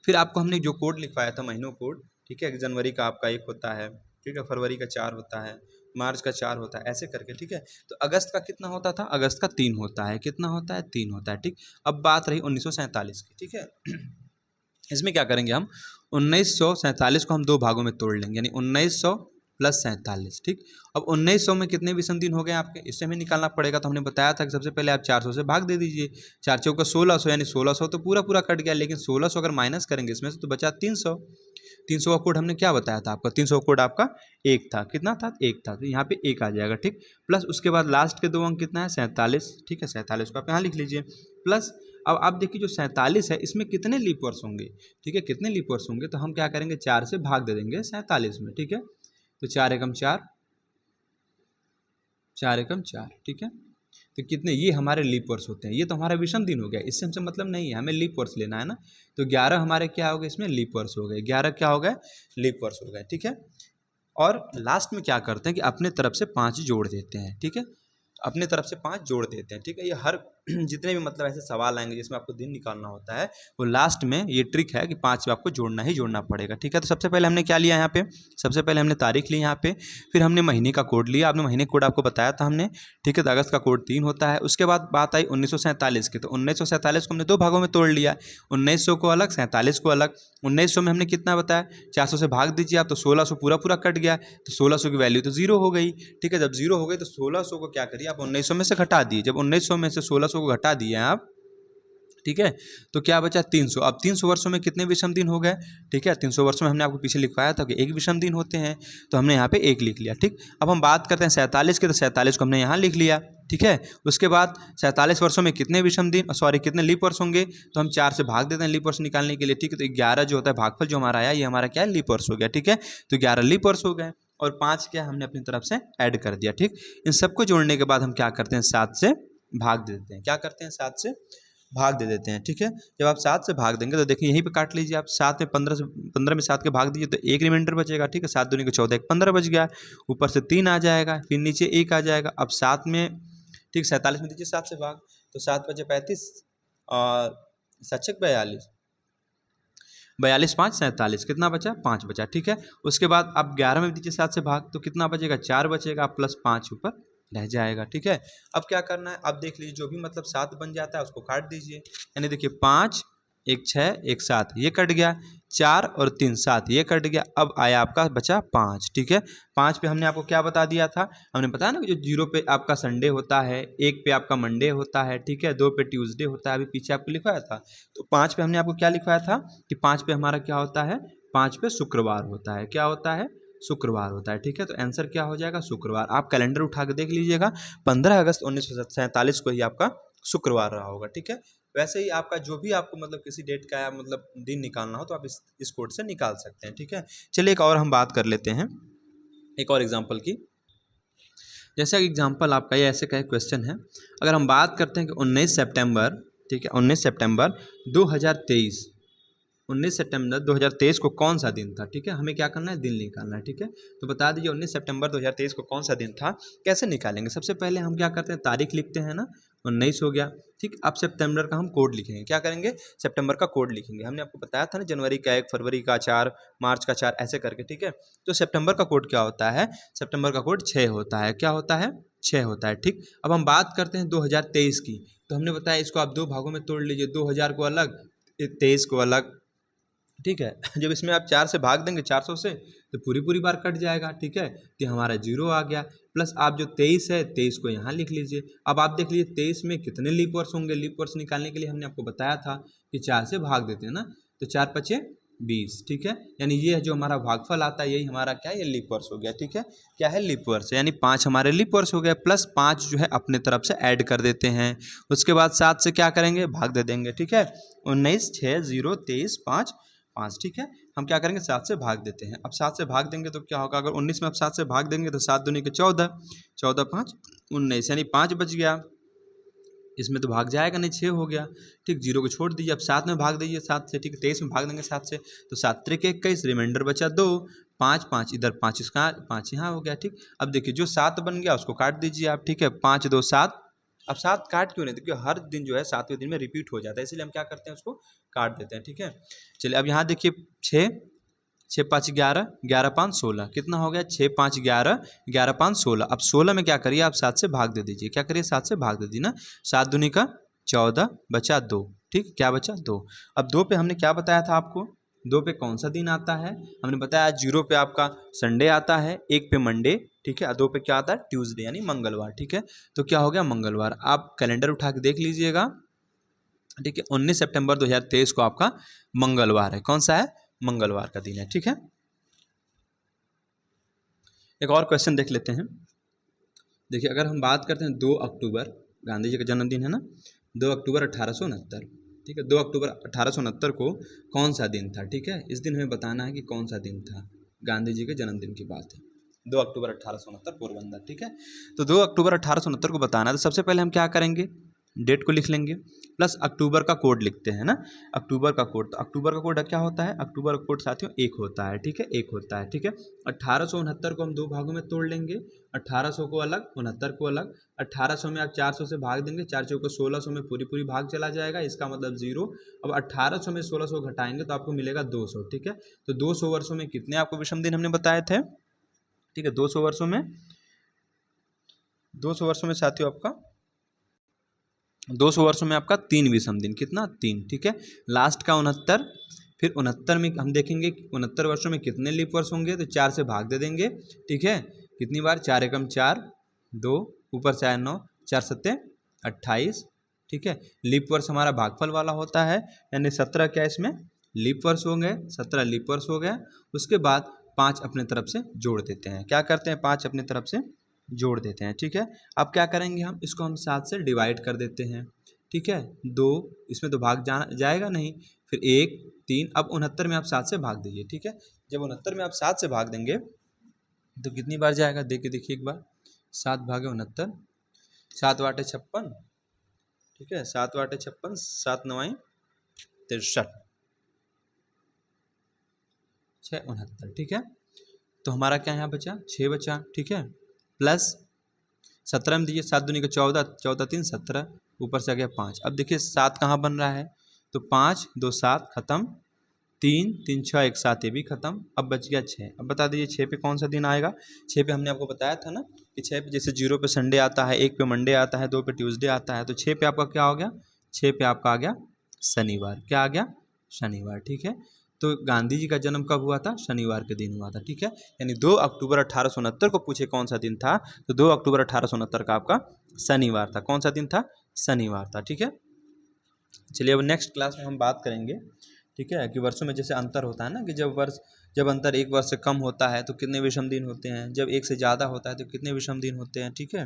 फिर आपको हमने जो कोड लिखवाया था महीनों कोड, ठीक है, जनवरी का आपका 1 होता है, ठीक है, फरवरी का 4 होता है, मार्च का 4 होता है, ऐसे करके, ठीक है। तो अगस्त का कितना होता था, अगस्त का 3 होता है, कितना होता है, 3 होता है, ठीक। अब बात रही 1947 की, ठीक है। इसमें क्या करेंगे हम, 1947 को हम 2 भागों में तोड़ लेंगे, यानी 1900 प्लस 47, ठीक। अब 1900 में कितने विषम दिन हो गए आपके, इससे हमें निकालना पड़ेगा। तो हमने बताया था कि सबसे पहले आप 400 से भाग दे दीजिए, 4 चौका 1600, यानी 1600 तो पूरा पूरा कट गया, लेकिन 1600 अगर माइनस करेंगे इसमें से तो बचा 300। 300 का कोड हमने क्या बताया था आपका, 300 का कोड आपका 1 था, कितना था, 1 था, तो यहाँ पे 1 आ जाएगा, ठीक। प्लस उसके बाद लास्ट के 2 अंक कितना है, 47, ठीक है, 47 को आप यहाँ लिख लीजिए। प्लस अब आप देखिए जो 47 है इसमें कितने लीप वर्ष होंगे, ठीक है, कितने लीप वर्ष होंगे, तो हम क्या करेंगे 4 से भाग दे देंगे 47 में, ठीक है। तो 4 एकम 4, 4 एकम 4, ठीक है। तो कितने, ये हमारे लीप वर्ष होते हैं। ये तो हमारा विषम दिन हो गया, इससे हमसे मतलब नहीं है, हमें लीप वर्ष लेना है ना। तो 11 हमारे क्या हो गए, इसमें लीप वर्ष हो गए, 11 क्या हो गए, लीप वर्ष हो गए, ठीक है। और लास्ट में क्या करते हैं कि अपने तरफ से 5 जोड़ देते हैं, ठीक है, अपने तरफ से 5 जोड़ देते हैं, ठीक है। ये हर जितने भी मतलब ऐसे सवाल आएंगे जिसमें आपको दिन निकालना होता है, वो लास्ट में ये ट्रिक है कि 5 आपको जोड़ना ही जोड़ना पड़ेगा, ठीक है। तो सबसे पहले हमने क्या लिया यहाँ पे, सबसे पहले हमने तारीख ली यहाँ पे, फिर हमने महीने का कोड लिया, आपने महीने कोड आपको बताया था हमने, ठीक है। तो अगस्त का कोड 3 होता है। उसके बाद बात आई 1947 की, तो 1947 को हमने 2 भागों में तोड़ लिया, 1900 को अलग, 47 को अलग। 1900 में हमने कितना बताया, 400 से भाग दीजिए आप, तो 1600 पूरा पूरा कट गया, तो 1600 की वैल्यू तो 0 हो गई, ठीक है। जब 0 हो गई तो 1600 को क्या करिए आप 1900 में से घटा दिए, जब 1900 में से 1600 को घटा दिए आप, ठीक है, तो क्या बचा 300। अब 300 वर्षों में कितने विषम दिन हो गए, ठीक है। 300 वर्षों में हमने आपको पीछे लिखवाया था कि एक विषम दिन होते हैं, तो हमने यहाँ पे एक लिख लिया, ठीक। अब हम बात करते हैं 47 की, तो 47 को हमने यहाँ लिख लिया, ठीक है। उसके बाद 47 वर्षों में कितने विषम दिन, सॉरी कितने लीप वर्ष होंगे, तो हम 4 से भाग देते हैं लीप वर्ष निकालने के लिए, ठीक है। तो 11 जो होता है भागफल जो हमारा आया, ये हमारा क्या है, लीप वर्ष हो गया, ठीक है। तो 11 लीप वर्ष हो गए, और 5 क्या हमने अपनी तरफ से ऐड कर दिया, ठीक। इन सबको जोड़ने के बाद हम क्या करते हैं, 7 से भाग दे देते हैं, क्या करते हैं, 7 से भाग दे देते हैं, ठीक है। जब आप 7 से भाग देंगे तो देखिए यहीं पे काट लीजिए आप, 7 में 15 में 7 के भाग दीजिए तो एक रिमाइंडर बचेगा, ठीक है। 7 दूनी को 14, 15 बच गया, ऊपर से 3 आ जाएगा, फिर नीचे 1 आ जाएगा। अब 7 में, ठीक, 47 में दीजिए 7 से भाग, तो 7 बचे 35 और 7 42, 42 5 47, कितना बचा, 5 बचा, ठीक है। उसके बाद आप 11 में दीजिए 7 से भाग, तो कितना बचेगा, 4 बचेगा, प्लस 5 ऊपर रह जाएगा, ठीक है। अब क्या करना है, अब देख लीजिए जो भी मतलब 7 बन जाता है उसको काट दीजिए, यानी देखिए 5 1 6 1 7 ये कट गया, 4 और 3 7 ये कट गया। अब आया आपका बचा 5, ठीक है। 5 पे हमने आपको क्या बता दिया था, हमने बताया ना कि जो 0 पे आपका संडे होता है, 1 पे आपका मंडे होता है, ठीक है, 2 पे ट्यूसडे होता है, अभी पीछे आपको लिखवाया था। तो 5 पे हमने आपको क्या लिखवाया था कि 5 पे हमारा क्या होता है, 5 पे शुक्रवार होता है, क्या होता है, शुक्रवार होता है, ठीक है। तो आंसर क्या हो जाएगा, शुक्रवार। आप कैलेंडर उठा के देख लीजिएगा, 15 अगस्त 1947 को ही आपका शुक्रवार रहा होगा, ठीक है। वैसे ही आपका जो भी आपको मतलब किसी डेट का मतलब दिन निकालना हो तो आप इस कोड से निकाल सकते हैं, ठीक है। चलिए एक और हम बात कर लेते हैं, एक और एग्जाम्पल की। जैसा एग्जाम्पल आपका ये ऐसे का एक क्वेश्चन है, अगर हम बात करते हैं कि 19 सितंबर, ठीक है, 19 सितंबर 2023, 19 सितंबर 2023 को कौन सा दिन था, ठीक है। हमें क्या करना है, दिन निकालना है, ठीक है। तो बता दीजिए 19 सितंबर 2023 को कौन सा दिन था, कैसे निकालेंगे। सबसे पहले हम क्या करते हैं, तारीख लिखते हैं ना, 19 हो गया, ठीक। अब सितंबर का हम कोड लिखेंगे, क्या करेंगे, सितंबर का कोड लिखेंगे। हमने आपको बताया था ना, जनवरी का 1, फरवरी का 4, मार्च का 4, ऐसे करके, ठीक है। तो सितंबर का कोड क्या होता है, सितंबर का कोड 6 होता है, क्या होता है, 6 होता है, ठीक। अब हम बात करते हैं 2023 की, तो हमने बताया इसको आप 2 भागों में तोड़ लीजिए, 2000 को अलग, 23 को अलग, ठीक है। जब इसमें आप 4 से भाग देंगे 400 से, तो पूरी पूरी बार कट जाएगा, ठीक है। तो हमारा 0 आ गया, प्लस आप जो 23 है 23 को यहाँ लिख लीजिए। अब आप देख लीजिए 23 में कितने लीप वर्ष होंगे, लीप वर्ष निकालने के लिए हमने आपको बताया था कि 4 से भाग देते हैं ना, तो 4 5 20, ठीक है। यानी ये जो हमारा भागफल आता है यही हमारा क्या है, ये लीप वर्ष हो गया, ठीक है। क्या है, लीप वर्ष, यानी 5 हमारे लीप वर्ष हो गया, प्लस 5 जो है अपने तरफ से ऐड कर देते हैं। उसके बाद 7 से क्या करेंगे, भाग दे देंगे, ठीक है। 19 6 0 23 5 5, ठीक है। हम क्या करेंगे, 7 से भाग देते हैं। अब 7 से भाग देंगे तो क्या होगा, अगर 19 में आप 7 से भाग देंगे तो 7 दूनी के 14, 14 5 19, यानी 5 बच गया। इसमें तो भाग जाएगा नहीं, 6 हो गया, ठीक। 0 को छोड़ दीजिए, अब 7 में भाग दीजिए 7 से, ठीक है। 23 में भाग देंगे 7 से, तो 7 त्रिक 21, रिमाइंडर बचा 2, 5 5 इधर 5 इसका 5 यहाँ हो गया, ठीक। अब देखिए जो 7 बन गया उसको काट दीजिए आप, ठीक है। 5 2 7, अब 7 काट क्यों नहीं, देखिए हर दिन जो है 7वें दिन में रिपीट हो जाता है, इसलिए हम क्या करते हैं, उसको काट देते हैं, ठीक है। चलिए अब यहाँ देखिए 6 6 5 11, 11 5 16, कितना हो गया, 6 5 11, 11 5 16। अब 16 में क्या करिए आप 7 से भाग दे दीजिए, क्या करिए 7 से भाग दे दीजिए ना, 7 दूनी का 14, बचा 2, ठीक, क्या बचा 2। अब 2 पे हमने क्या बताया था आपको, 2 पे कौन सा दिन आता है, हमने बताया 0 पे आपका संडे आता है, 1 पे मंडे, ठीक है, 2 पे क्या आता है, ट्यूसडे यानी मंगलवार, ठीक है। तो क्या हो गया, मंगलवार। आप कैलेंडर उठा के देख लीजिएगा, ठीक है। 19 सितंबर 2023 को आपका मंगलवार है, कौन सा है, मंगलवार का दिन है, ठीक है। एक और क्वेश्चन देख लेते हैं। देखिए अगर हम बात करते हैं 2 अक्टूबर, गांधी जी का जन्मदिन है ना, 2 अक्टूबर 1869, ठीक है। 2 अक्टूबर 1869 को कौन सा दिन था, ठीक है। इस दिन हमें बताना है कि कौन सा दिन था, गांधी जी के जन्मदिन की बात है। 2 अक्टूबर 1869 पोरबंदर। ठीक है, तो 2 अक्टूबर 1869 को बताना है तो सबसे पहले हम क्या करेंगे, डेट को लिख लेंगे प्लस अक्टूबर का कोड लिखते हैं ना, अक्टूबर का कोड। तो अक्टूबर का कोड क्या होता है, अक्टूबर का कोड साथियों 1 होता है। ठीक है, 1 होता है। ठीक है, 1869 को हम 2 भागों में तोड़ लेंगे, 1800 को अलग, 69 को अलग। 1800 में आप 400 से भाग देंगे, 4 चौको 1600 में पूरी पूरी भाग चला जाएगा, इसका मतलब 0। अब 1800 में 1600 घटाएंगे तो आपको मिलेगा 200। ठीक है, तो 200 वर्षों में कितने आपको विषम दिन हमने बताए थे। ठीक है, 200 वर्षों में, 200 वर्षों में साथियों आपका 200 वर्षों में आपका 3 विषम दिन, कितना 3। ठीक है, लास्ट का 69, फिर 69 में हम देखेंगे 69 वर्षों में कितने लीप वर्ष होंगे, तो 4 से भाग दे देंगे। ठीक है, कितनी बार, 4 एकम 4, 2 ऊपर 4 9, 4 सत्ते 28। ठीक है, लीप वर्ष हमारा भागफल वाला होता है, यानी 17 क्या इसमें लीप वर्ष हो गए, 17 लीप वर्ष हो गया। उसके बाद 5 अपने तरफ से जोड़ देते हैं, क्या करते हैं 5 अपने तरफ से जोड़ देते हैं। ठीक है, अब क्या करेंगे हम, इसको हम 7 से डिवाइड कर देते हैं। ठीक है, 2 इसमें तो भाग जाएगा नहीं, फिर 1 3। अब 69 में आप 7 से भाग दीजिए। ठीक है, जब 69 में आप 7 से भाग देंगे तो कितनी बार जाएगा, देखिए एक बार, 7 भागे 69, 7 वाटे 56। ठीक है, 7 वाटे 56, 7 9 63, 6 69। ठीक है, तो हमारा क्या यहाँ बचा, 6 बचा। ठीक है, प्लस 17 में दीजिए, 7 दूनी का 14, 14 3 17, ऊपर से आ गया 5। अब देखिए 7 कहाँ बन रहा है, तो 5 2 7 खत्म, 3 3 6 1 7, ये भी खत्म। अब बच गया 6। अब बता दीजिए 6 पे कौन सा दिन आएगा। 6 पे हमने आपको बताया था ना कि 6 पे जैसे 0 पे संडे आता है, 1 पे मंडे आता है, 2 पे ट्यूसडे आता है, तो 6 पे आपका क्या हो गया, 6 पे आपका आ गया शनिवार। क्या आ गया, शनिवार। ठीक है, तो गांधी जी का जन्म कब हुआ था, शनिवार के दिन हुआ था। ठीक है, यानी 2 अक्टूबर 1869 को पूछे कौन सा दिन था, तो 2 अक्टूबर 1869 का आपका शनिवार था। कौन सा दिन था, शनिवार था। ठीक है, चलिए अब नेक्स्ट क्लास में हम बात करेंगे। ठीक है, कि वर्षों में जैसे अंतर होता है ना, कि जब अंतर 1 वर्ष से कम होता है तो कितने विषम दिन होते हैं, जब 1 से ज़्यादा होता है तो कितने विषम दिन होते हैं। ठीक है।